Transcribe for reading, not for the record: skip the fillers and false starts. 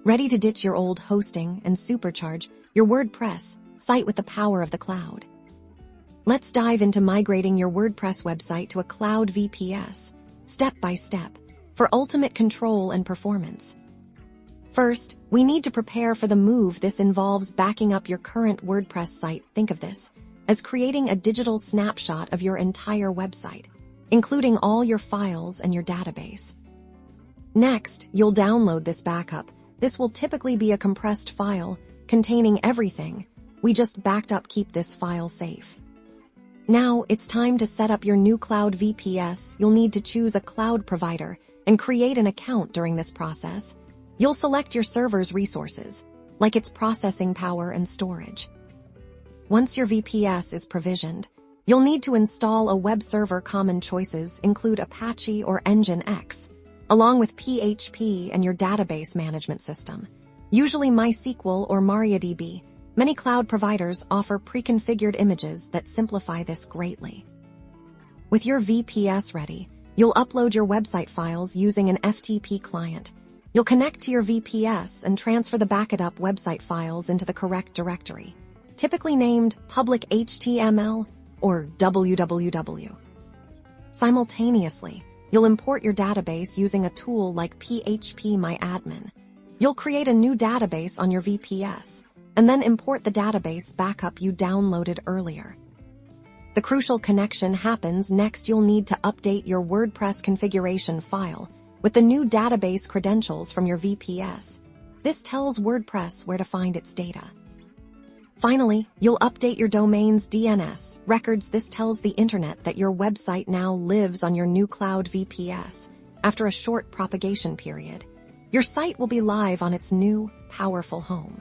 Ready to ditch your old hosting and supercharge your WordPress site with the power of the cloud? Let's dive into migrating your WordPress website to a cloud VPS, step by step, for ultimate control and performance. First, we need to prepare for the move. This involves backing up your current WordPress site. Think of this as creating a digital snapshot of your entire website, including all your files and your database. Next, you'll download this backup. This will typically be a compressed file containing everything we just backed up. Keep this file safe. Now, it's time to set up your new cloud VPS. You'll need to choose a cloud provider and create an account. During this process, you'll select your server's resources, like its processing power and storage. Once your VPS is provisioned, you'll need to install a web server. Common choices include Apache or Nginx, along with PHP and your database management system, usually MySQL or MariaDB. Many cloud providers offer pre-configured images that simplify this greatly. With your VPS ready, you'll upload your website files using an FTP client. You'll connect to your VPS and transfer the backed up website files into the correct directory, typically named public HTML or www. Simultaneously, you'll import your database using a tool like phpMyAdmin. You'll create a new database on your VPS and then import the database backup you downloaded earlier. The crucial connection happens next. You'll need to update your WordPress configuration file with the new database credentials from your VPS. This tells WordPress where to find its data. Finally, you'll update your domain's DNS records. This tells the internet that your website now lives on your new cloud VPS. After a short propagation period, your site will be live on its new, powerful home.